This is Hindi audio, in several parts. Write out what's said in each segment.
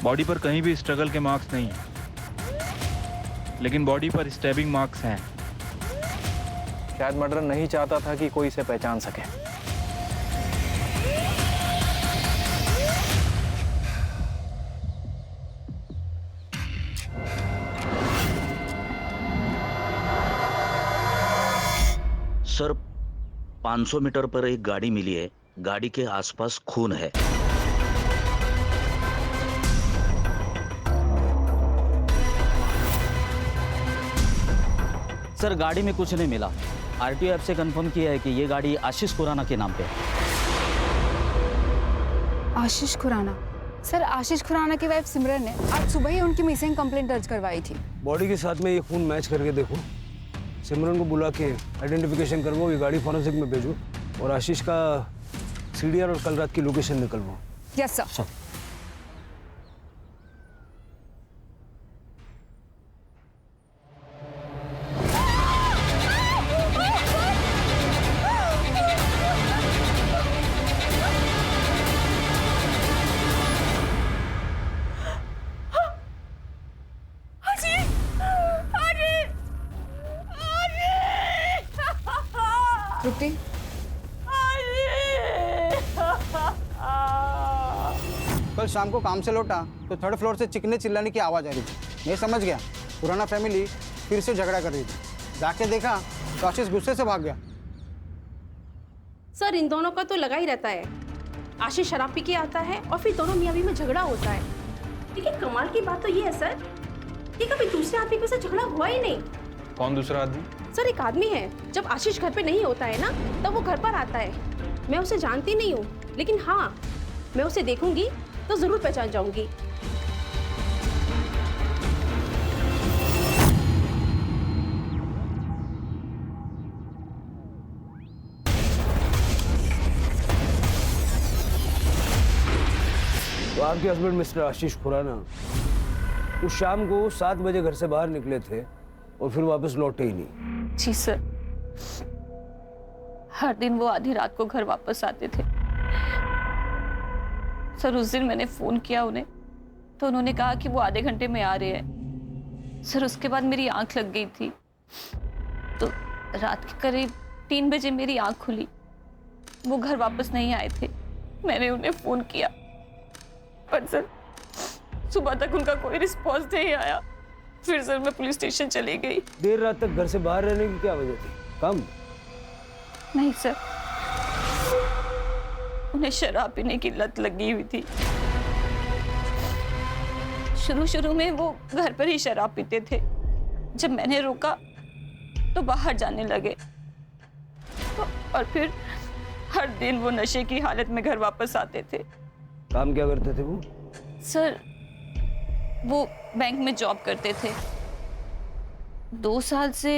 बॉडी पर कहीं भी स्ट्रगल के मार्क्स नहीं हैं, लेकिन बॉडी पर स्टैबिंग मार्क्स हैं। शायद मर्डर नहीं चाहता था कि कोई इसे पहचान सके। सर, 500 मीटर पर एक गाड़ी मिली है। गाड़ी के आसपास खून है। सर, गाड़ी में कुछ नहीं मिला। आरटीओ ऐप से कंफर्म किया है कि ये गाड़ी आशीष खुराना के नाम पे है। आशीष खुराना? सर, आशीष खुराना की वाइफ सिमरन ने आज सुबह ही उनकी मिसिंग कंप्लेंट दर्ज करवाई थी। बॉडी के साथ में ये खून मैच करके देखो। सिमरन को बुला के आइडेंटिफिकेशन करवाओ, ये गाड़ी फॉरेंसिक में भेजो और आशीष का सीडीआर और कल रात की लोकेशन निकलवाओ। Yes sir. तृप्ति, कल शाम को काम से लौटा तो थर्ड फ्लोर से चिकने चिल्लाने की आवाज़ आ रही थी। मैं समझ गया पुराना फैमिली फिर से झगड़ा कर रही थी। जाके देखा तो आशीष गुस्से से भाग गया। सर, इन दोनों का तो लगा ही रहता है। आशीष शराब पी के आता है और फिर दोनों मियाँ बीवी में झगड़ा होता है। लेकिन कमाल की बात तो ये है सर कि कभी दूसरे आदमी के साथ झगड़ा हुआ ही नहीं। कौन दूसरा आदमी? सर, एक आदमी है, जब आशीष घर पे नहीं होता है ना तब वो घर पर आता है। मैं उसे जानती नहीं हूँ, लेकिन हाँ, मैं उसे देखूंगी तो जरूर पहचान जाऊंगी। तो आपके हस्बैंड मिस्टर आशीष खुराना उस शाम को 7 बजे घर से बाहर निकले थे और फिर वापस लौटे ही नहीं। जी सर, हर दिन वो आधी रात को घर वापस आते थे। सर, उस दिन मैंने फोन किया उन्हें तो उन्होंने कहा कि वो आधे घंटे में आ रहे हैं। सर, उसके बाद मेरी आंख लग गई थी तो रात के करीब 3 बजे मेरी आंख खुली। वो घर वापस नहीं आए थे। मैंने उन्हें फोन किया पर सर सुबह तक उनका कोई रिस्पॉन्स नहीं आया। फिर सर मैं पुलिस स्टेशन चली गई। देर रात तक घर से बाहर रहने की क्या वजह थी? काम? नहीं सर, उन्हें शराब पीने की लत लगी हुई थी। शुरू में वो घर पर ही शराब पीते थे। जब मैंने रोका तो बाहर जाने लगे और फिर हर दिन वो नशे की हालत में घर वापस आते थे। काम क्या करते थे वो? सर, वो बैंक में जॉब करते थे। 2 साल से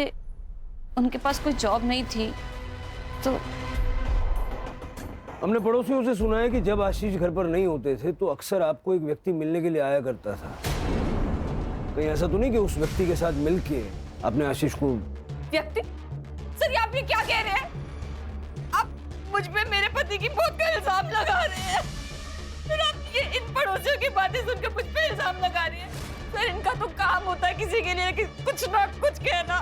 उनके पास कोई जॉब नहीं थी तो हमने पड़ोसियों से सुना है कि जब आशीष घर पर नहीं होते थे तो अक्सर आपको एक व्यक्ति मिलने के लिए आया करता था। कहीं ऐसा तो नहीं कि उस व्यक्ति के साथ मिलके आपने आशीष को? व्यक्ति? सर, ये आप ये क्या कह रहे हैं? आप मुझ पे मेरे पति की मौत का इल्जाम लगा रहे हैं। फिर आप ये इन पड़ोसियों की बातें सुनकर मुझ पे इल्जाम लगा रहे हैं। सर, इनका तो काम होता है किसी के लिए कि कुछ ना कुछ कहना।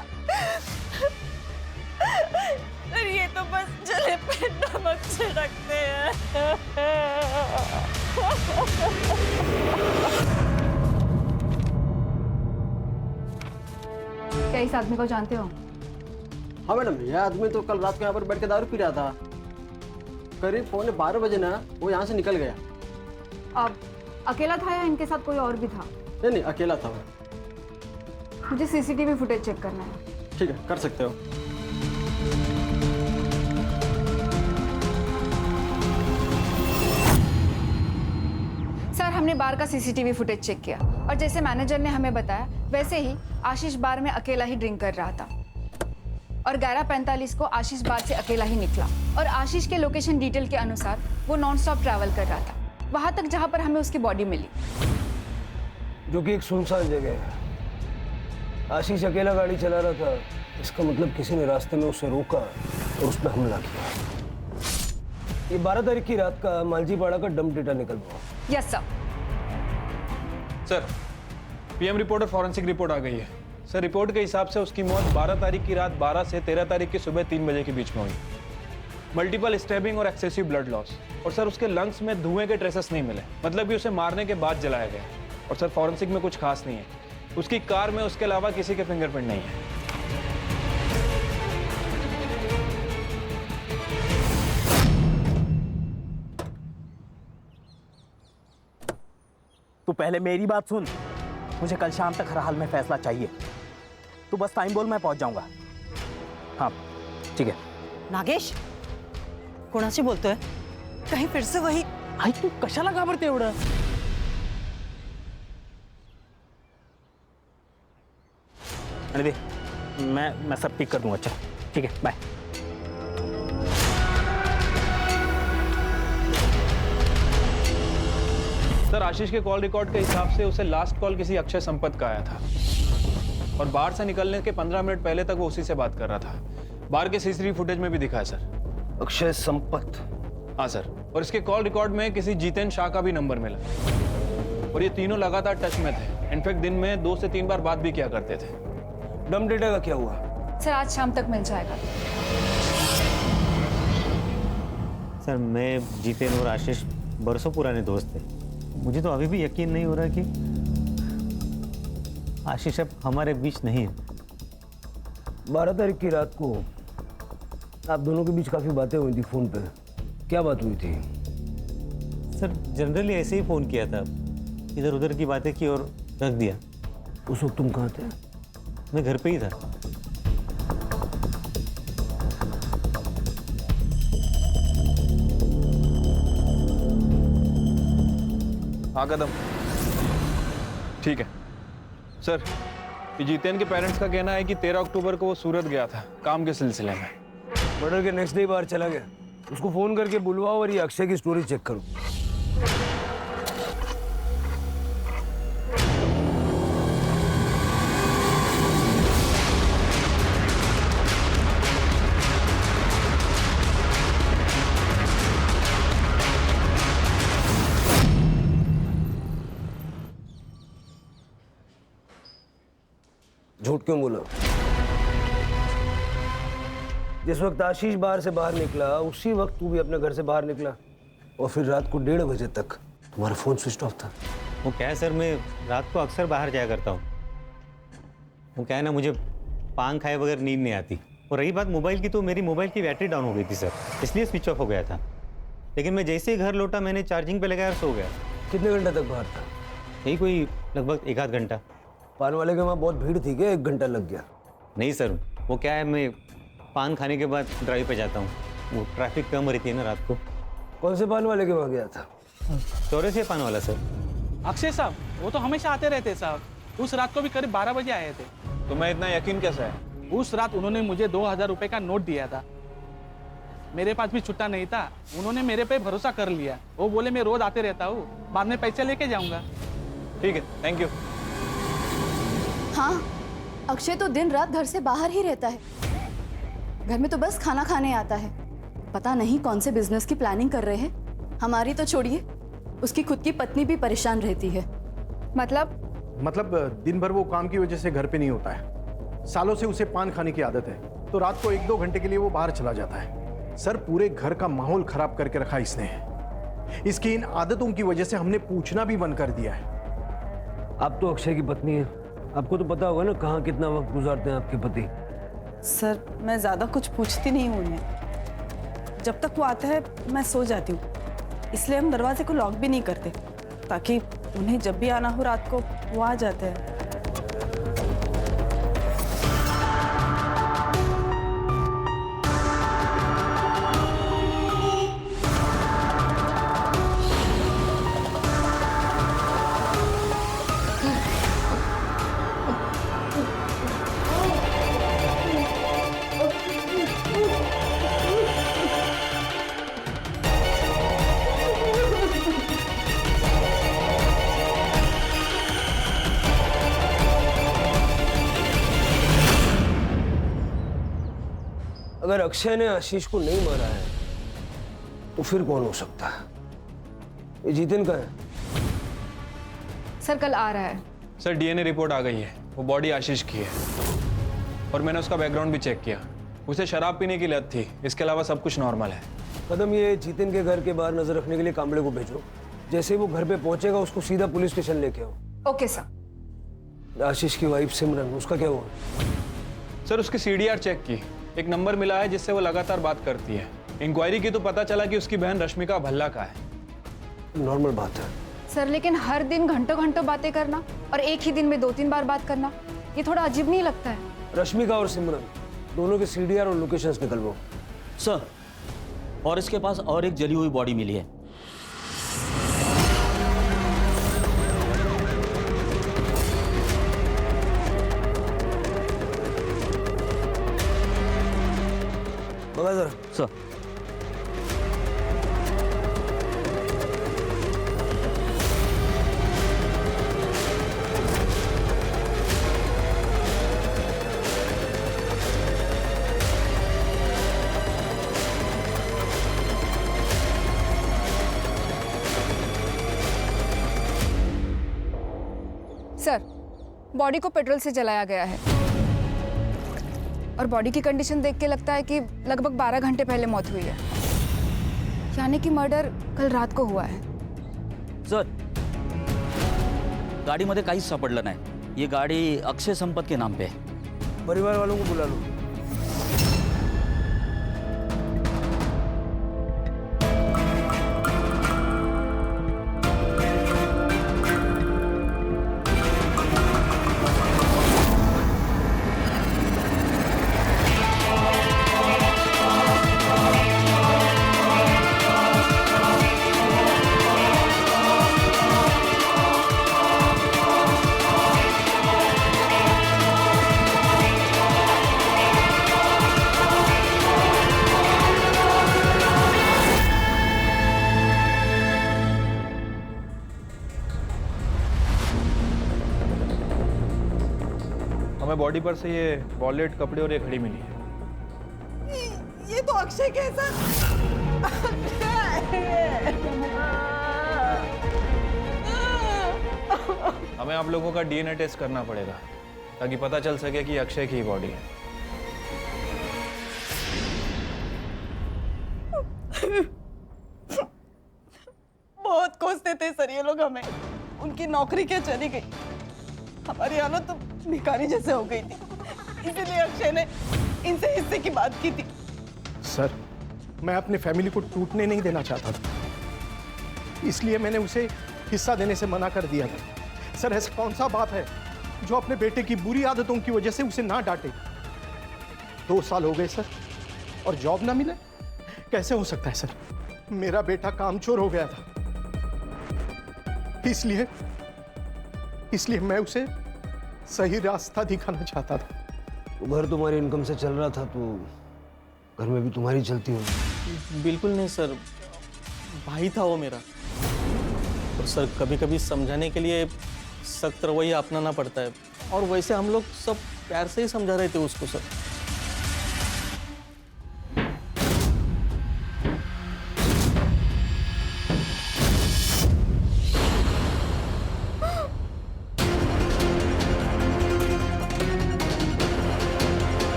सर, ये तो बस जले पे नमक छिड़कते हैं। क्या इस आदमी को जानते हो? हाँ मैडम, यह आदमी तो कल रात को यहाँ पर बैठ के दारू पी रहा था। करीब 11:15 बजे ना वो यहाँ से निकल गया। अब अकेला था या इनके साथ कोई और भी था? नहीं, अकेला था वो। मुझे सीसीटीवी फुटेज चेक करना है। ठीक है, कर सकते हो। सर, हमने बार का सीसीटीवी फुटेज चेक किया और जैसे मैनेजर ने हमें बताया वैसे ही आशीष बार में अकेला ही ड्रिंक कर रहा था और 11:45 को आशीष बार से अकेला ही निकला और आशीष के लोकेशन डिटेल के अनुसार वो नॉन स्टॉप ट्रैवल कर रहा था वहां तक जहां पर हमें उसकी बॉडी मिली, जो कि एक सुनसान जगह है। आशीष अकेला गाड़ी चला रहा था, इसका मतलब किसी ने रास्ते में उसे रोका और उस पर हमला किया। ये 12 तारीख की रात का मालजीपाड़ा का डंप डेटा निकल हुआ। Yes sir. Sir, PM report और फॉरेंसिक रिपोर्ट आ गई है। सर, रिपोर्ट के हिसाब से उसकी मौत 12 तारीख की रात 12 से 13 तारीख की सुबह 3 बजे के बीच में हुई। मल्टीपल स्टैबिंग और एक्सेसिव ब्लड लॉस। और सर, उसके लंग्स में धुएं के ट्रेसेस नहीं मिले, मतलब कि उसे मारने के बाद जलाया गया। और सर, फॉरेंसिक में कुछ खास नहीं है, उसकी कार में उसके अलावा किसी के फिंगरप्रिंट नहीं है। तू पहले मेरी बात सुन, मुझे कल शाम तक हर हाल में फैसला चाहिए। तू बस टाइम बोल, मैं पहुंच जाऊंगा। हाँ ठीक है। नागेश, कोणाशी बोलतोय? कहीं फिर से वही? आई तू कशाला घाबरते एवढं? अरे दे, मैं सब ठीक कर दूंगा। अच्छा ठीक है, बाय। सर, आशीष के कॉल रिकॉर्ड के हिसाब से उसे लास्ट कॉल किसी अक्षय संपत का आया था और बाहर से निकलने के 15 मिनट पहले तक वो उसी से बात कर रहा था। बाहर के सीसीटीवी फुटेज में भी दिखा है सर। अक्षय संपत? हाँ सर, और इसके कॉल रिकॉर्ड में किसी जितेन शाह का भी नंबर मिला और ये तीनों लगातार टच में थे। इनफैक्ट दिन में 2 से 3 बार बात भी किया करते थे। डम डेटा का क्या हुआ? सर, आज शाम तक मिल जाएगा। सर, मैं जितेन और आशीष बरसों पुराने दोस्त थे। मुझे तो अभी भी यकीन नहीं हो रहा कि आशीष अब हमारे बीच नहीं है। 12 तारीख की रात को आप दोनों के बीच काफी बातें हुई थी फोन पे। क्या बात हुई थी? सर, जनरली ऐसे ही फ़ोन किया था, इधर उधर की बातें की और रख दिया। उस वक्त तुम कहाँ थे? मैं घर पे ही था। हाँ कदम, ठीक है सर। ये जितेन के पेरेंट्स का कहना है कि 13 अक्टूबर को वो सूरत गया था काम के सिलसिले में। मर्डर के नेक्स्ट डे बाहर चला गया। उसको फोन करके बुलवाओ और ये अक्षय की स्टोरी चेक करो। झूठ क्यों बोला? जिस वक्त आशीष बाहर से बाहर निकला उसी वक्त तू भी अपने घर से बाहर निकला और फिर रात को 1:30 बजे तक तुम्हारा फोन स्विच ऑफ था। वो क्या है सर, मैं रात को अक्सर बाहर जाया करता हूँ। वो क्या है ना, मुझे पान खाए बगैर नींद नहीं आती। और रही बात मोबाइल की, तो मेरी मोबाइल की बैटरी डाउन हो गई थी सर, इसलिए स्विच ऑफ हो गया था। लेकिन मैं जैसे ही घर लौटा मैंने चार्जिंग पे लगाया और सो गया। कितने घंटे तक बाहर था? यही कोई लगभग 1 आध घंटा। पान वाले के वहाँ बहुत भीड़ थी क्या 1 घंटा लग गया? नहीं सर, वो क्या है, मैं पान खाने के बाद ड्राइव पे जाता हूँ, वो ट्रैफिक कम रहती है ना रात को। कौन से पान वाले के वहाँ गया था? चौराहे पान वाला सर। अक्षय साहब, वो तो हमेशा आते रहते साहब। उस रात को भी करीब 12 बजे आए थे। तुम्हें इतना यकीन कैसे है? उस रात उन्होंने मुझे 2000 रुपए का नोट दिया था। मेरे पास भी छुट्टा नहीं था, उन्होंने मेरे पे भरोसा कर लिया। वो बोले मैं रोज आते रहता हूँ, बाद में पैसे लेके जाऊंगा। ठीक है, थैंक यू। हाँ, अक्षय तो दिन रात घर से बाहर ही रहता है। घर में तो बस खाना खाने आता है। पता नहीं कौन से बिजनेस की प्लानिंग कर रहे हैं। हमारी तो छोड़िए, उसकी खुद की पत्नी भी परेशान रहती है। मतलब दिन भर वो काम की वजह से घर पे नहीं होता है। सालों से उसे पान खाने की आदत है, तो रात को 1-2 घंटे के लिए वो बाहर चला जाता है। सर, पूरे घर का माहौल खराब करके रखा इसने। इसकी इन आदतों की वजह से हमने पूछना भी बंद कर दिया है। आप तो अक्षय की पत्नी है, आपको तो पता होगा ना कहाँ कितना वक्त गुजारते हैं आपके पति। सर, मैं ज़्यादा कुछ पूछती नहीं हूँ उन्हें। जब तक वो आता है मैं सो जाती हूँ, इसलिए हम दरवाजे को लॉक भी नहीं करते, ताकि उन्हें जब भी आना हो रात को वो आ जाते हैं। अगर अक्षय ने आशीष को नहीं मारा है तो फिर कौन हो सकता है? ये जितेन का है। सर कल आ रहा है। सर डीएनए रिपोर्ट आ गई है, वो बॉडी आशीष की है और मैंने उसका बैकग्राउंड भी चेक किया। उसे शराब पीने की लत थी, इसके अलावा सब कुछ नॉर्मल है। कदम, ये जितिन के घर के बाहर नजर रखने के लिए कांबड़े को भेजो। जैसे ही वो घर पे पहुंचेगा उसको सीधा पुलिस स्टेशन लेके आओ। Okay sir. आशीष की वाइफ सिमरन, उसका क्या हुआ? सर उसकी सीडीआर चेक की, एक नंबर मिला है जिससे वो लगातार बात करती है। इंक्वायरी की तो पता चला कि उसकी बहन रश्मिका भल्ला का है। नॉर्मल बात है सर, लेकिन हर दिन घंटों घंटों बातें करना और एक ही दिन में 2-3 बार बात करना, ये थोड़ा अजीब नहीं लगता है? रश्मिका और सिमरन दोनों के सीडीआर और लोकेशंस निकलवाओ। सर, और इसके पास और एक जली हुई बॉडी मिली है। बगा जरा। सर, सर, बॉडी को पेट्रोल से जलाया गया है और बॉडी की कंडीशन देख के लगता है कि लगभग 12 घंटे पहले मौत हुई है, यानी कि मर्डर कल रात को हुआ है। सर, गाडीमध्ये काहीच सापडलं नाही। ये गाडी अक्षय संपत के नाम पे है। परिवार वालों को बुला लो। हमें बॉडी पर से ये वॉलेट, कपड़े और ये घड़ी मिली है। ये तो अक्षय के सर। हमें आप लोगों का डीएनए टेस्ट करना पड़ेगा ताकि पता चल सके कि अक्षय की ही बॉडी है। बहुत कोसते थे सर ये लोग हमें। उनकी नौकरी क्या चली गई, हमारी हालत तो भिखारी जैसे हो गई थी। इसीलिए अक्षय ने इनसे हिस्से की बात की थी। सर, मैं अपने फैमिली को टूटने नहीं देना चाहता था, इसलिए मैंने उसे हिस्सा देने से मना कर दिया था। सर, ऐसा कौन सा बात है जो अपने बेटे की बुरी आदतों की वजह से उसे ना डांटे? 2 साल हो गए सर और जॉब ना मिले, कैसे हो सकता है सर? मेरा बेटा कामचोर हो गया था, इसलिए मैं उसे सही रास्ता दिखाना चाहता था। घर तुम्हारी इनकम से चल रहा था तो घर में भी तुम्हारी चलती होगी। बिल्कुल नहीं सर, भाई था वो मेरा। और सर कभी कभी समझाने के लिए सख्त रवैया अपनाना पड़ता है, और वैसे हम लोग सब प्यार से ही समझा रहे थे उसको सर।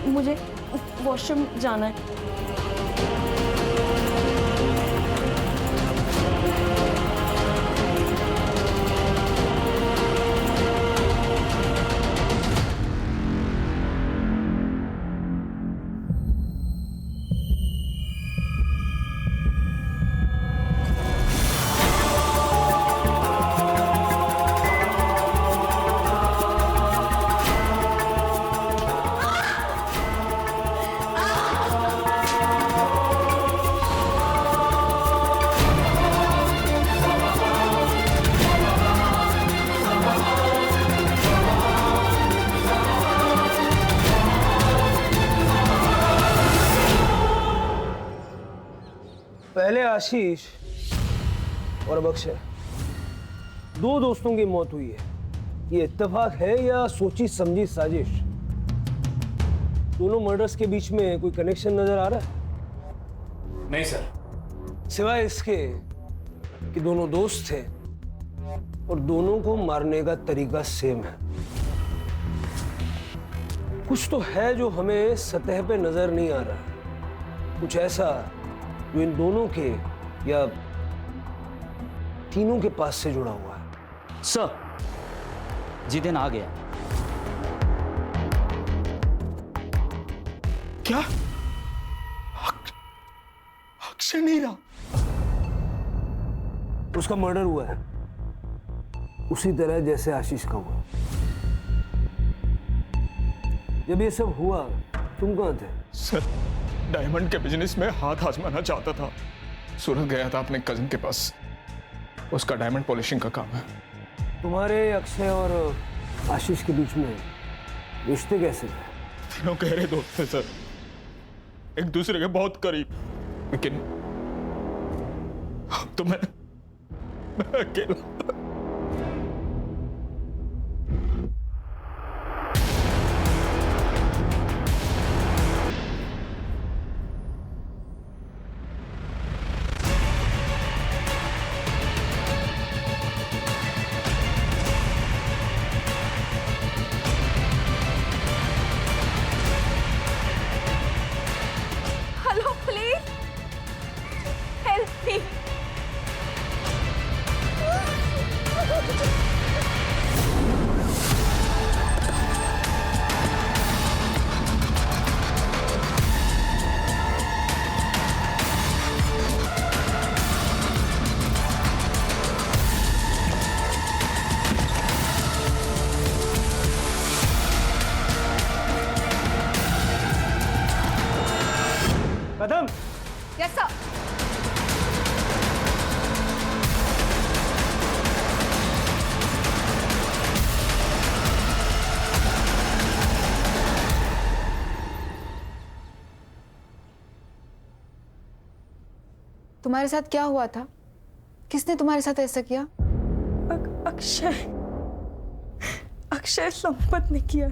मुझे वॉशरूम जाना है। पहले आशीष और अब अक्षय, दो दोस्तों की मौत हुई है, ये इत्तेफाक है या सोची समझी साजिश? दोनों मर्डर्स के बीच में कोई कनेक्शन नजर आ रहा है? नहीं सर। सिवाय इसके कि दोनों दोस्त थे और दोनों को मारने का तरीका सेम है। कुछ तो है जो हमें सतह पे नजर नहीं आ रहा, कुछ ऐसा जो इन दोनों के या तीनों के पास से जुड़ा हुआ है। सर, जितेन आ गया। क्या? अक्षय नहीं रहा? उसका मर्डर हुआ है उसी तरह जैसे आशीष का हुआ। जब ये सब हुआ तुम कहां थे? सर, डायमंड के बिजनेस में हाथ आजमाना चाहता था। सूरत गया था अपने कजिन के पास, उसका डायमंड पॉलिशिंग का काम है। तुम्हारे अक्षय और आशीष के बीच में रिश्ते कैसे थे? तीनों गहरे दोस्त थे सर, एक दूसरे के बहुत करीब। लेकिन अब तो मैं अकेला। Hello please help me. Kadam. Yes sir. तुम्हारे साथ क्या हुआ था? किसने तुम्हारे साथ ऐसा किया? अक्षय संपत ने किया।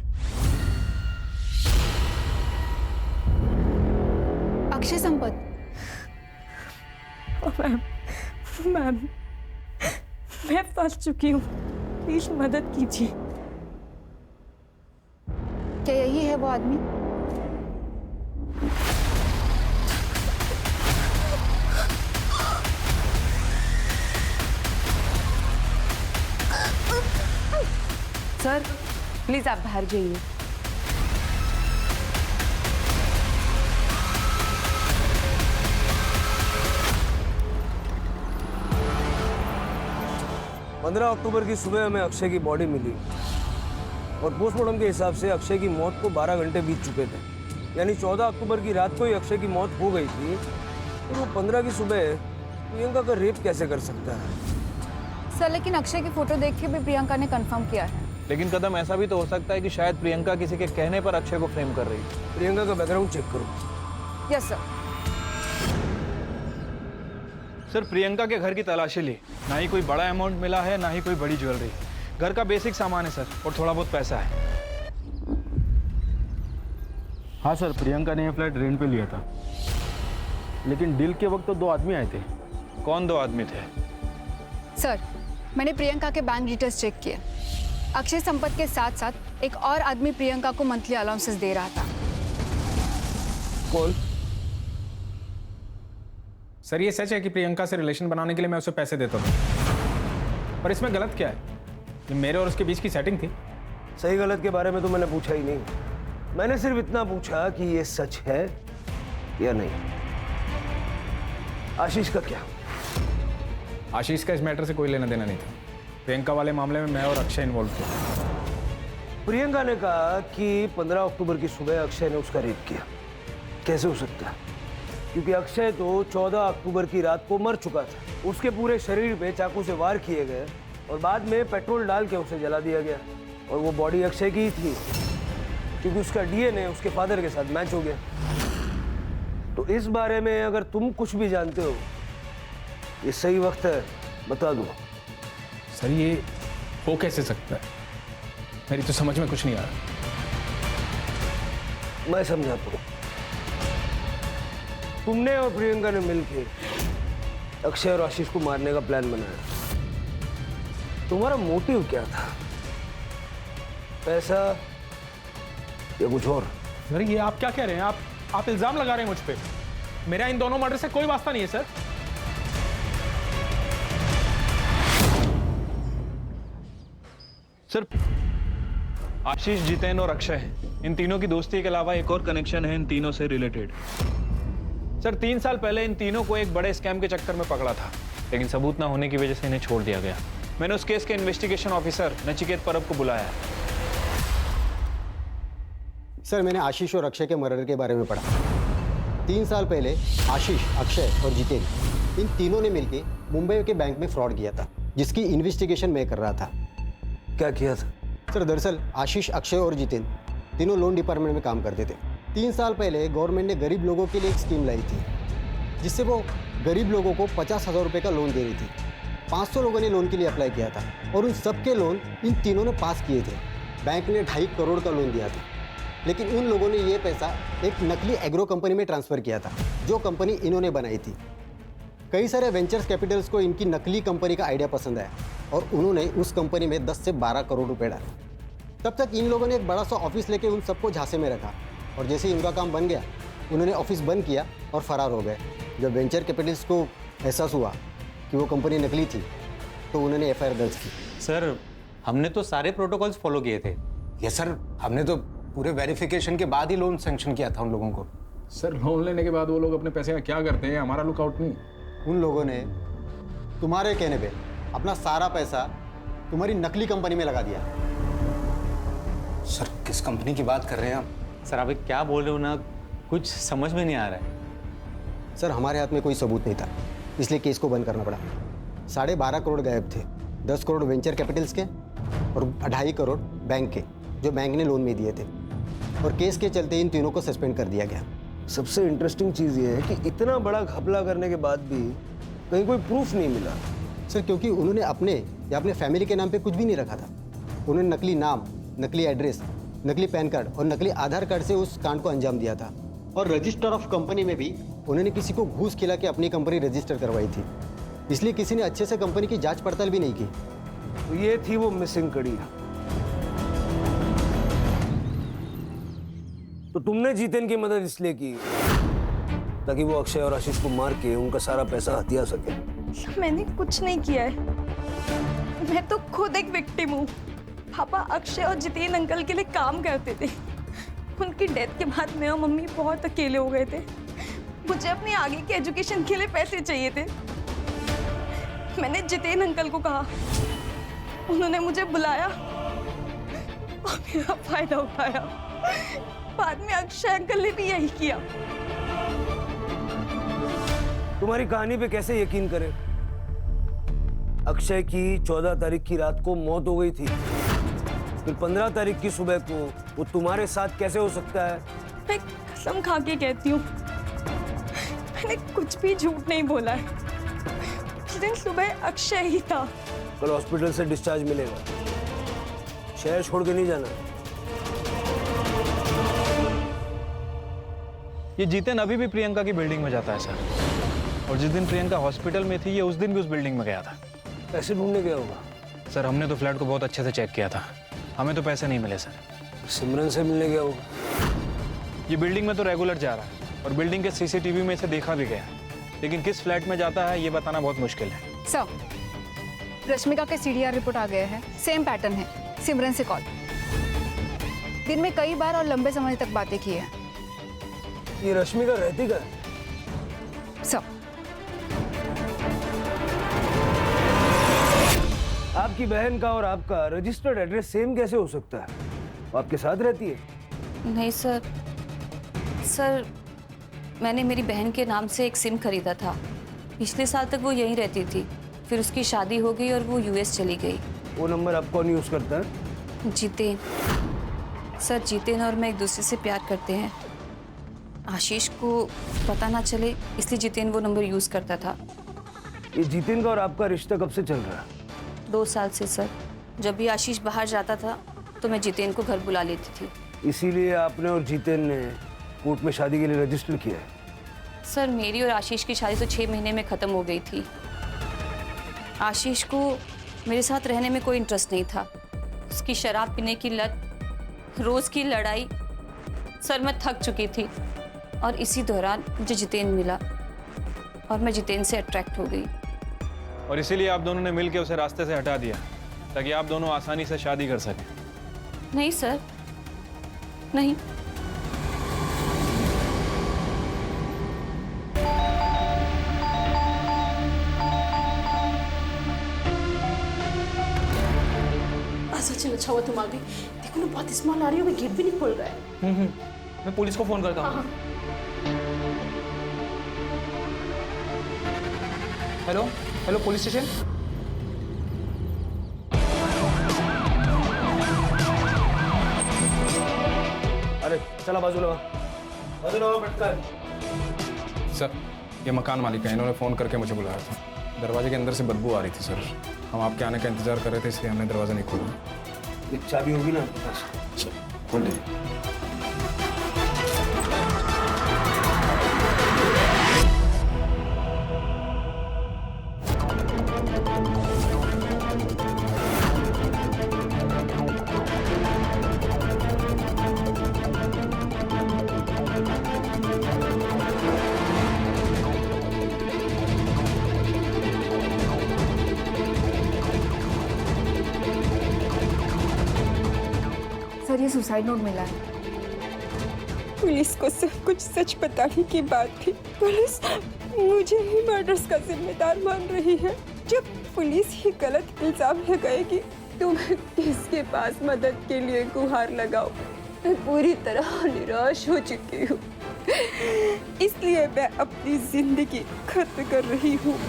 अक्षय संपत? मैम मैं फंस चुकी हूँ, प्लीज मदद कीजिए। क्या यही है वो आदमी? सर प्लीज आप बाहर जाइए। पंद्रह अक्टूबर की सुबह हमें अक्षय की बॉडी मिली और पोस्टमार्टम के हिसाब से अक्षय की मौत को 12 घंटे बीत चुके थे, यानी 14 अक्टूबर की रात को ही अक्षय की मौत हो गई थी। तो वो 15 की सुबह प्रियंका का रेप कैसे कर सकता है? सर लेकिन अक्षय की फोटो देख के भी प्रियंका ने कंफर्म किया है। लेकिन कदम, ऐसा भी तो हो सकता है कि शायद प्रियंका किसी के कहने पर अक्षय को फ्रेम कर रही है। प्रियंका का बैकग्राउंड चेक करो। Yes sir. सर, प्रियंका के घर की तलाशी ली, ना ही कोई बड़ा अमाउंट मिला है ना ही कोई बड़ी ज्वेलरी। घर का बेसिक सामान है सर, और थोड़ा बहुत पैसा है। हाँ सर, प्रियंका ने यह फ्लैट रेंट पे लिया था, लेकिन डील के वक्त तो 2 आदमी आए थे। कौन 2 आदमी थे? सर मैंने प्रियंका के बैंक डिटेल्स चेक किए। अक्षय संपत के साथ साथ एक और आदमी प्रियंका को मंथली अलाउंसेस दे रहा था। कौन? सर ये सच है कि प्रियंका से रिलेशन बनाने के लिए मैं उसे पैसे देता था, पर इसमें गलत क्या है? ये मेरे और उसके बीच की सेटिंग थी। सही गलत के बारे में तो मैंने पूछा ही नहीं, मैंने सिर्फ इतना पूछा कि ये सच है या नहीं। आशीष का क्या? आशीष का इस मैटर से कोई लेना देना नहीं था। प्रियंका वाले मामले में मैं और अक्षय इन्वॉल्व थे। प्रियंका ने कहा कि 15 अक्टूबर की सुबह अक्षय ने उसका रेप किया। कैसे हो सकता है? क्योंकि अक्षय तो 14 अक्टूबर की रात को मर चुका था। उसके पूरे शरीर पे चाकू से वार किए गए और बाद में पेट्रोल डाल के उसे जला दिया गया। और वो बॉडी अक्षय की ही थी, क्योंकि उसका डीएनए उसके फादर के साथ मैच हो गया। तो इस बारे में अगर तुम कुछ भी जानते हो, ये सही वक्त है, बता दो। सर ये हो कैसे सकता है? मेरी तो समझ में कुछ नहीं आ रहा। मैं समझाता हूँ। तुमने और प्रियंका ने मिलकर अक्षय और आशीष को मारने का प्लान बनाया। तुम्हारा मोटिव क्या था? पैसा या कुछ और? सर ये आप क्या कह रहे हैं? आप इल्जाम लगा रहे हैं मुझ पे। मेरा इन दोनों मर्डर से कोई वास्ता नहीं है सर। सर आशीष, जितेन और अक्षय, इन तीनों की दोस्ती के अलावा एक और कनेक्शन है इन तीनों से रिलेटेड। सर 3 साल पहले इन तीनों को एक बड़े स्कैम के चक्कर में पकड़ा था, लेकिन सबूत ना होने की वजह से इन्हें छोड़ दिया गया। मैंने उस केस के इन्वेस्टिगेशन ऑफिसर नचिकेत परब को बुलाया है। सर मैंने आशीष और अक्षय के मर्डर के बारे में पढ़ा। 3 साल पहले आशीष, अक्षय और जितेन इन तीनों ने मिलकर मुंबई के बैंक में फ्रॉड किया था, जिसकी इन्वेस्टिगेशन मैं कर रहा था। क्या किया था? सर दरअसल आशीष, अक्षय और जितेन तीनों लोन डिपार्टमेंट में काम करते थे। 3 साल पहले गवर्नमेंट ने गरीब लोगों के लिए एक स्कीम लाई थी, जिससे वो गरीब लोगों को 50,000 रुपये का लोन दे रही थी। 500 लोगों ने लोन के लिए अप्लाई किया था और उन सबके लोन इन तीनों ने पास किए थे। बैंक ने 2.5 करोड़ का लोन दिया था, लेकिन उन लोगों ने ये पैसा एक नकली एग्रो कंपनी में ट्रांसफ़र किया था, जो कंपनी इन्होंने बनाई थी। कई सारे वेंचर्स कैपिटल्स को इनकी नकली कंपनी का आइडिया पसंद आया और उन्होंने उस कंपनी में 10 से 12 करोड़ रुपए डाले। तब तक इन लोगों ने एक बड़ा सा ऑफिस लेके उन सबको झांसे में रखा और जैसे ही इनका काम बन गया, उन्होंने ऑफिस बंद किया और फरार हो गए। जब वेंचर कैपिटल्स को एहसास हुआ कि वो कंपनी नकली थी, तो उन्होंने FIR दर्ज की। सर हमने तो सारे प्रोटोकॉल्स फॉलो किए थे। यस सर, हमने तो पूरे वेरिफिकेशन के बाद ही लोन सैंक्शन किया था उन लोगों को। सर लोन लेने के बाद वो लोग अपने पैसे का क्या करते हैं, हमारा लुकआउट नहीं। उन लोगों ने तुम्हारे कहने पे अपना सारा पैसा तुम्हारी नकली कंपनी में लगा दिया। सर किस कंपनी की बात कर रहे हैं आप? सर आप क्या बोल रहे हो ना, कुछ समझ में नहीं आ रहा है। सर हमारे हाथ में कोई सबूत नहीं था, इसलिए केस को बंद करना पड़ा। 12.5 करोड़ गायब थे, 10 करोड़ वेंचर कैपिटल्स के और 2.5 करोड़ बैंक के, जो बैंक ने लोन में दिए थे। और केस के चलते इन तीनों को सस्पेंड कर दिया गया। सबसे इंटरेस्टिंग चीज़ ये है कि इतना बड़ा घपला करने के बाद भी कहीं कोई प्रूफ नहीं मिला। सर क्योंकि उन्होंने अपने या अपने फैमिली के नाम पे कुछ भी नहीं रखा था। उन्होंने नकली नाम, नकली एड्रेस, नकली पैन कार्ड और नकली आधार कार्ड से उस कांड को अंजाम दिया था। और रजिस्टर ऑफ कंपनी में भी उन्होंने किसी को घूस खिला के अपनी कंपनी रजिस्टर करवाई थी, इसलिए किसी ने अच्छे से कंपनी की जांच पड़ताल भी नहीं की। तो ये थी वो मिसिंग कड़ी। तो तुमने जितेन की मदद इसलिए की ताकि वो अक्षय और आशीष को मार के उनका सारा पैसा हथिया सके। मैंने कुछ नहीं किया है, मैं तो खुद एक विक्टिम हूँ। पापा अक्षय और जितेन अंकल के लिए काम करते थे। उनकी डेथ के बाद मैं और मम्मी बहुत अकेले हो गए थे। मुझे अपनी आगे की एजुकेशन के लिए पैसे चाहिए थे। मैंने जितेन अंकल को कहा, उन्होंने मुझे बुलाया और मेरा फायदा उठाया। बाद में अक्षय अंकल ने भी यही किया। तुम्हारी कहानी पे कैसे यकीन करें? अक्षय की 14 तारीख की रात को मौत हो गई थी, फिर 15 तारीख की सुबह को वो तुम्हारे साथ कैसे हो सकता है? मैं कसम खा के कहती हूँ, मैंने कुछ भी झूठ नहीं बोला है। उस दिन सुबह अक्षय ही था। कल हॉस्पिटल से डिस्चार्ज मिलेगा, शहर छोड़ के नहीं जाना। ये जितेन अभी भी प्रियंका की बिल्डिंग में जाता है सर, और जिस दिन प्रियंका हॉस्पिटल में थी, ये उस दिन भी उस बिल्डिंग में गया था। पैसे ढूंढने गया होगा। सर हमने तो फ्लैट को बहुत अच्छे से चेक किया था, हमें तो पैसे नहीं मिले सर। सिमरन से मिलने गया होगा। ये बिल्डिंग में तो रेगुलर जा रहा है और बिल्डिंग के CCTV में इसे देखा भी गया, लेकिन किस फ्लैट में जाता है ये बताना बहुत मुश्किल है। सर रश्मिका के CDR रिपोर्ट आ गए हैं, सेम पैटर्न है, सिमरन से कॉल, दिन में कई बार और लंबे समय तक बातें की है। ये रश्मिका रहती का है? सर आपकी बहन का और आपका रजिस्टर्ड एड्रेस सेम कैसे हो सकता है? वो आपके साथ रहती है? नहीं सर, मैंने मेरी बहन के नाम से एक सिम खरीदा था। पिछले साल तक वो यहीं रहती थी, फिर उसकी शादी हो गई और वो US चली गई। वो नंबर आप कौन यूज करता है? जितेन। सर जितेन और मैं एक दूसरे से प्यार करते हैं। आशीष को पता ना चले इसलिए जितेन वो नंबर यूज करता था। ये जितेन का और आपका रिश्ता कब से चल रहा है? 2 साल से सर। जब भी आशीष बाहर जाता था तो मैं जितेन को घर बुला लेती थी। इसीलिए आपने और जितेन ने कोर्ट में शादी के लिए रजिस्टर किया है? सर मेरी और आशीष की शादी तो 6 महीने में ख़त्म हो गई थी। आशीष को मेरे साथ रहने में कोई इंटरेस्ट नहीं था। उसकी शराब पीने की लत, रोज़ की लड़ाई, सर मैं थक चुकी थी। और इसी दौरान मुझे जितेन मिला और मैं जितेन से अट्रैक्ट हो गई। और इसीलिए आप दोनों ने मिलकर उसे रास्ते से हटा दिया ताकि आप दोनों आसानी से शादी कर सकें। नहीं सर, नहीं। सचिन अच्छा हुआ तुम आ गई। देखो ना बहुत स्मेल आ रही है, गेट भी नहीं खोल रहा है। मैं पुलिस को फोन करता हूँ। Hello hello police station. अरे चला बाजू लगा, बाजू लगा बैठकर। सर ये मकान मालिक है, इन्होंने फ़ोन करके मुझे बुलाया था। दरवाजे के अंदर से बदबू आ रही थी सर। हम आपके आने का इंतजार कर रहे थे, इसलिए हमने दरवाज़ा नहीं खोला। एक चाबी होगी ना आपके पास? खोल दे। सर ये सुसाइड नोट मिला है। पुलिस को सब कुछ सच बताने की बात थी। पुलिस मुझे ही मर्डर्स का जिम्मेदार मान रही है। जब पुलिस ही गलत इल्जाम लगाएगी तो मैं किसके पास मदद के लिए गुहार लगाऊं? मैं पूरी तरह निराश हो चुकी हूँ, इसलिए मैं अपनी जिंदगी खत्म कर रही हूँ।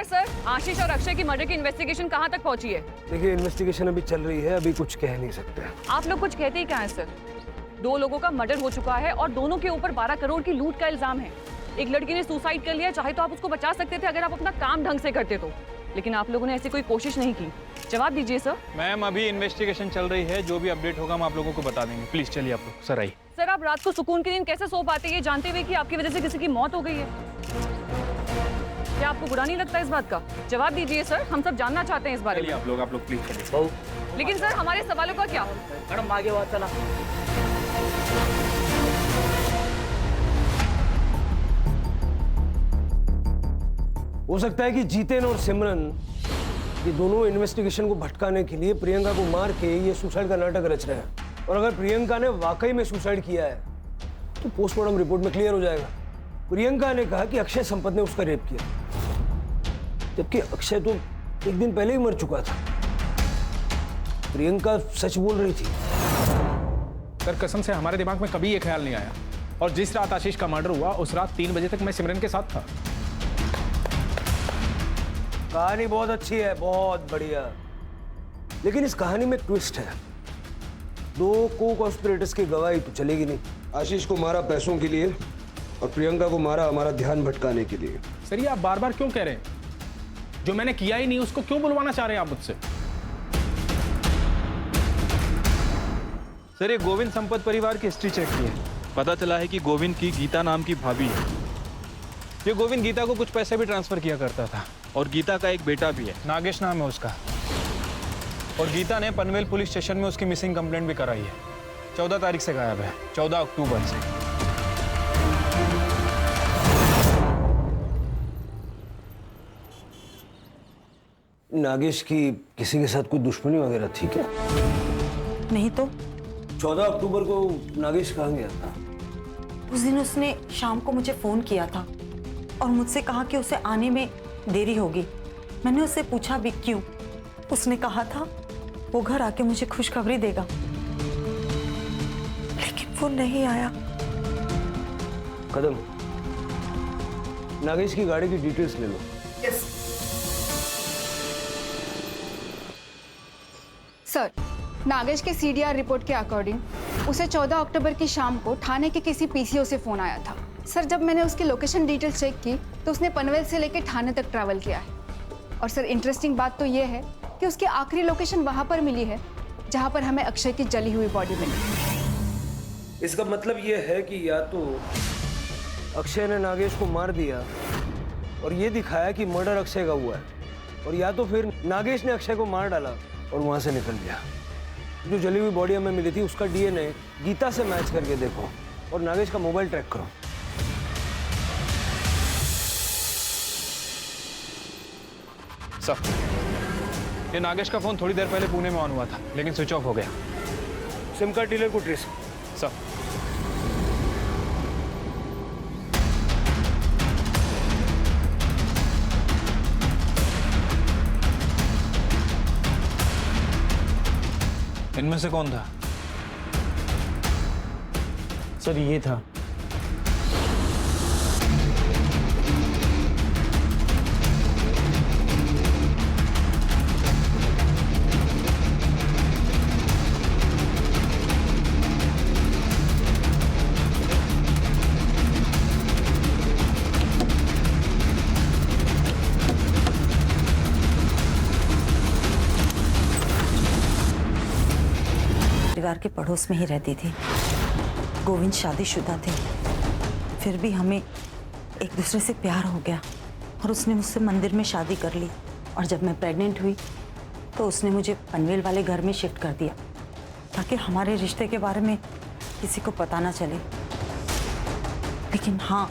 सर आशीष और अक्षय की मर्डर की इन्वेस्टिगेशन कहाँ तक पहुंची है? देखिए इन्वेस्टिगेशन अभी चल रही है, अभी कुछ कह नहीं सकते। आप लोग कुछ कहते ही क्या है सर? 2 लोगों का मर्डर हो चुका है और दोनों के ऊपर 12 करोड़ की लूट का इल्जाम है। एक लड़की ने सुसाइड कर लिया, चाहे तो आप उसको बचा सकते थे अगर आप अपना काम ढंग से करते तो, लेकिन आप लोगों ने ऐसी कोई कोशिश नहीं की। जवाब दीजिए सर। मैम अभी इन्वेस्टिगेशन चल रही है, जो भी अपडेट होगा हम आप लोगों को बता देंगे। प्लीज चलिए आप लोग। सर आइए। सर आप रात को सुकून की नींद कैसे सो पाते हैं ये जानते हुए कि आपकी वजह से किसी की मौत हो गई है? क्या आपको बुरा नहीं लगता इस बात का? जवाब दीजिए सर, हम सब जानना चाहते हैं इस बारे में। आप लोग प्लीज चलिए। लेकिन सर हमारे सवालों का क्या? मैडम आगे बात चला। हो सकता है कि जितेन और सिमरन ये दोनों इन्वेस्टिगेशन को भटकाने के लिए प्रियंका को मार के ये सुसाइड का नाटक रच रहे हैं। और अगर प्रियंका ने वाकई में सुसाइड किया है तो पोस्टमार्टम रिपोर्ट में क्लियर हो जाएगा। प्रियंका ने कहा कि अक्षय संपत ने उसका रेप किया, जबकि अक्षय तो एक दिन पहले ही मर चुका था। प्रियंका सच बोल रही थी। सर कसम से हमारे दिमाग में कभी ये ख्याल नहीं आया। और जिस रात आशीष का मर्डर हुआ उस रात 3 बजे तक मैं सिमरन के साथ था। कहानी बहुत अच्छी है, बहुत बढ़िया, लेकिन इस कहानी में ट्विस्ट है। 2 को-कॉन्स्पिरेटर्स की गवाही तो चलेगी नहीं। आशीष को मारा पैसों के लिए और प्रियंका को मारा हमारा ध्यान भटकाने के लिए। सर ये आप बार बार क्यों कह रहे हैं? जो मैंने किया ही नहीं उसको क्यों बुलवाना चाह रहे हैं आप मुझसे? सर ये गोविंद संपत परिवार की हिस्ट्री चेक की है। पता चला है कि गोविंद की गीता नाम की भाभी है। ये गोविंद गीता को कुछ पैसे भी ट्रांसफर किया करता था। और गीता का एक बेटा भी है, नागेश नाम है उसका। और गीता ने पनवेल पुलिस स्टेशन में उसकी मिसिंग कंप्लेंट भी कराई है। 14 तारीख से गायब है, 14 अक्टूबर से। नागेश की किसी के साथ कोई दुश्मनी वगैरह थी क्या? नहीं तो। 14 अक्टूबर को नागेश कहाँ गया था? उस दिन उसने शाम को मुझे फोन किया था और मुझसे कहा कि उसे आने में देरी होगी। मैंने उससे पूछा भी क्यों। उसने कहा था वो घर आके मुझे खुशखबरी देगा, लेकिन वो नहीं आया। कदम, नागेश की गाड़ी की डिटेल्स ले लो। यस। सर, नागेश के सीडीआर रिपोर्ट के अकॉर्डिंग उसे 14 अक्टूबर की शाम को थाने के किसी पीसीओ से फोन आया था। सर जब मैंने उसकी लोकेशन डिटेल चेक की तो उसने पनवेल से लेकर ठाणे तक ट्रैवल किया है। और सर इंटरेस्टिंग बात तो ये है कि उसकी आखिरी लोकेशन वहाँ पर मिली है जहाँ पर हमें अक्षय की जली हुई बॉडी मिली। इसका मतलब ये है कि या तो अक्षय ने नागेश को मार दिया और ये दिखाया कि मर्डर अक्षय का हुआ है, और या तो फिर नागेश ने अक्षय को मार डाला और वहां से निकल गया। जो जली हुई बॉडी हमें मिली थी उसका डीएनए गीता से मैच करके देखो और नागेश का मोबाइल ट्रैक करो। सर ये नागेश का फोन थोड़ी देर पहले पुणे में ऑन हुआ था लेकिन स्विच ऑफ हो गया। सिम कार्ड डीलर को ट्रेस। सर इनमें से कौन था? सर ये था। परिवार के पड़ोस में ही रहती थी। गोविंद शादीशुदा थे, फिर भी हमें एक दूसरे से प्यार हो गया और उसने मुझसे मंदिर में शादी कर ली। और जब मैं प्रेग्नेंट हुई तो उसने मुझे पनवेल वाले घर में शिफ्ट कर दिया ताकि हमारे रिश्ते के बारे में किसी को पता ना चले। लेकिन हाँ,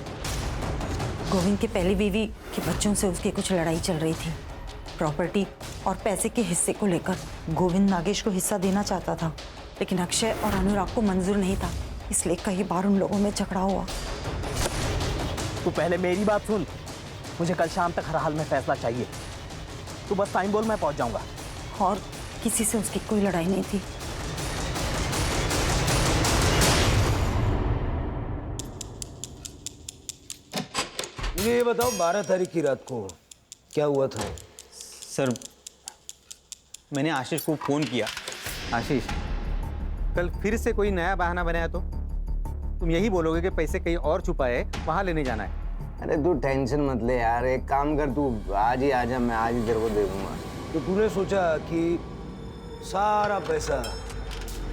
गोविंद की पहली बीवी के बच्चों से उसकी कुछ लड़ाई चल रही थी। प्रॉपर्टी और पैसे के हिस्से को लेकर गोविंद नागेश को हिस्सा देना चाहता था, लेकिन अक्षय और अनुराग को मंजूर नहीं था, इसलिए कई बार उन लोगों में झगड़ा हुआ। तू पहले मेरी बात सुन। मुझे कल शाम तक हर हाल में फैसला चाहिए। तू बस टाइम बोल, मैं पहुंच जाऊंगा। और किसी से उसकी कोई लड़ाई नहीं थी। मुझे ये बताओ 12 तारीख की रात को क्या हुआ था? सर मैंने आशीष को फ़ोन किया। आशीष, कल फिर से कोई नया बहाना बनाया तो तुम यही बोलोगे कि पैसे कहीं और छुपाए, वहाँ लेने जाना है। अरे तू टेंशन मत ले यार, एक काम कर, तू आज ही आ जा, मैं आज ही तेरे को दे दूंगा। तो तूने सोचा कि सारा पैसा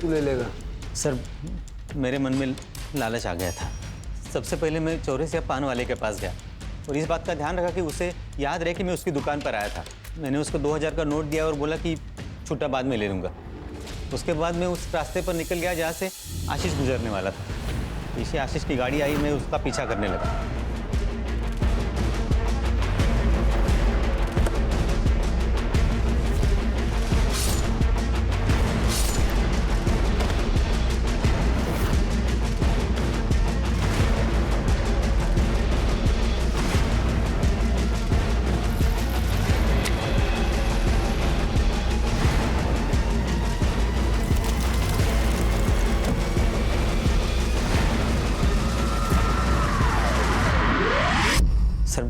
तू ले लेगा? सर मेरे मन में लालच आ गया था। सबसे पहले मैं चौरसिया पान वाले के पास गया और इस बात का ध्यान रखा कि उसे याद रहे कि मैं उसकी दुकान पर आया था। मैंने उसको 2000 का नोट दिया और बोला कि छुट्टा बाद में ले लूँगा। उसके बाद मैं उस रास्ते पर निकल गया जहाँ से आशीष गुजरने वाला था। पीछे आशीष की गाड़ी आई, मैं उसका पीछा करने लगा। सर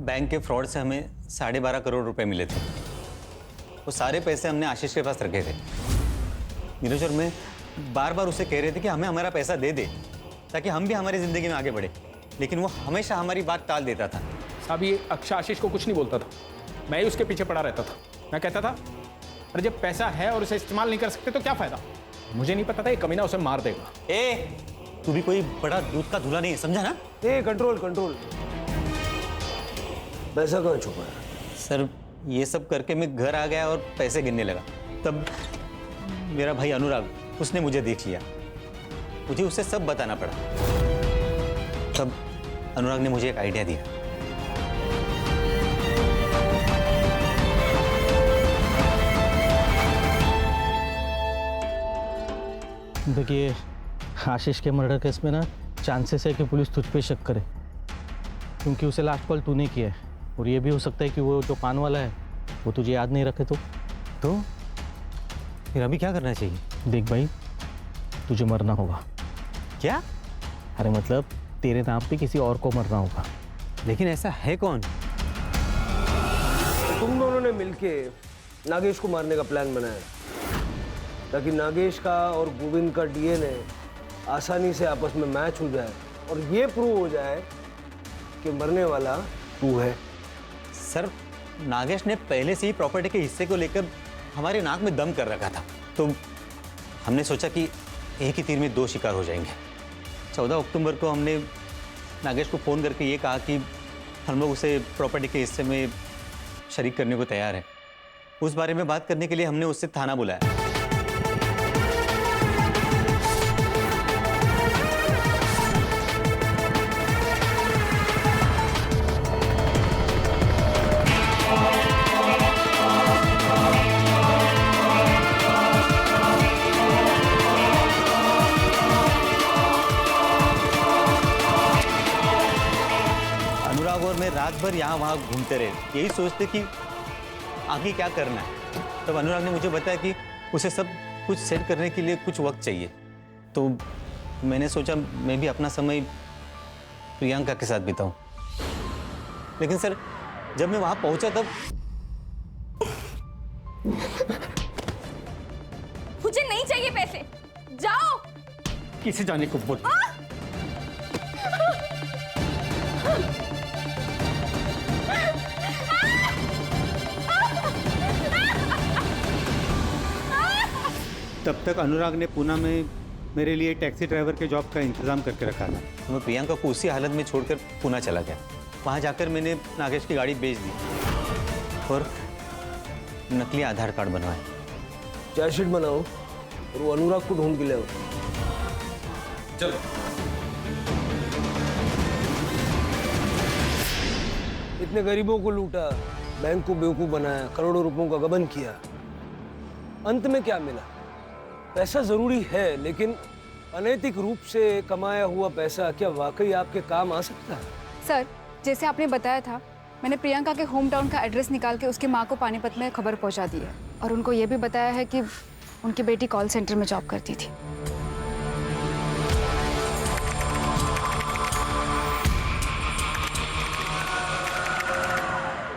बैंक के फ्रॉड से हमें 12.5 करोड़ रुपए मिले थे। वो सारे पैसे हमने आशीष के पास रखे थे। नीरज और मैं बार बार उसे कह रहे थे कि हमें हमारा पैसा दे दे ताकि हम भी हमारी ज़िंदगी में आगे बढ़े, लेकिन वो हमेशा हमारी बात टाल देता था। साहब ये अक्षय आशीष को कुछ नहीं बोलता था, मैं ही उसके पीछे पड़ा रहता था। मैं कहता था अरे जब पैसा है और उसे इस्तेमाल नहीं कर सकते तो क्या फ़ायदा। मुझे नहीं पता था ये कमीना उसे मार देगा। तू भी कोई बड़ा दूध का धुला नहीं है, समझा ना? Control control. पैसा कहाँ छुपा है? सर ये सब करके मैं घर आ गया और पैसे गिनने लगा। तब मेरा भाई अनुराग, उसने मुझे देख लिया। मुझे उसे सब बताना पड़ा। तब अनुराग ने मुझे एक आइडिया दिया। देखिए, आशीष के मर्डर केस में ना चांसेस है कि पुलिस तुझ पे शक करे, क्योंकि उसे लास्ट कॉल तूने किया है। और ये भी हो सकता है कि वो जो पान वाला है वो तुझे याद नहीं रखे तो फिर अभी क्या करना चाहिए? देख भाई, तुझे मरना होगा। क्या? अरे मतलब तेरे नाम पे किसी और को मरना होगा। लेकिन ऐसा है कौन? तुम दोनों ने मिलके नागेश को मारने का प्लान बनाया ताकि नागेश का और गोविंद का डीएनए आसानी से आपस में मैच हो जाए और ये प्रूव हो जाए कि मरने वाला तू है। सर नागेश ने पहले से ही प्रॉपर्टी के हिस्से को लेकर हमारे नाक में दम कर रखा था, तो हमने सोचा कि एक ही तीर में दो शिकार हो जाएंगे। 14 अक्टूबर को हमने नागेश को फ़ोन करके ये कहा कि हम लोग उसे प्रॉपर्टी के हिस्से में शरीक करने को तैयार हैं। उस बारे में बात करने के लिए हमने उससे थाना बुलाया। अनुराग और मैं रात भर यहाँ वहाँ घूमते रहे, यही सोचते कि आगे क्या करना है। तब अनुराग ने मुझे बताया कि उसे सब कुछ सेट करने के लिए कुछ वक्त चाहिए, तो मैंने सोचा मैं भी अपना समय प्रियंका के साथ बिताऊं। लेकिन सर जब मैं वहां पहुंचा तब मुझे नहीं चाहिए पैसे, जाओ। किसे जाने को बोल। तब तक अनुराग ने पुणे में मेरे लिए टैक्सी ड्राइवर के जॉब का इंतजाम करके रखा था। मैं प्रियंका को उसी हालत में छोड़कर पुणे चला गया। वहाँ जाकर मैंने नागेश की गाड़ी बेच दी और नकली आधार कार्ड बनवाए। चार्जशीट बनाओ और वो अनुराग को ढूंढ के ले आओ। चलो। इतने गरीबों को लूटा, बैंक को बेवकूफ बनाया, करोड़ों रुपयों का गबन किया, अंत में क्या मिला? पैसा जरूरी है, लेकिन अनैतिक रूप से कमाया हुआ पैसा क्या वाकई आपके काम आ सकता है? सर, जैसे आपने बताया था, मैंने प्रियंका के होम टाउन का एड्रेस निकाल के उसकी माँ को पानीपत में खबर पहुंचा दी है और उनको ये भी बताया है कि उनकी बेटी कॉल सेंटर में जॉब करती थी।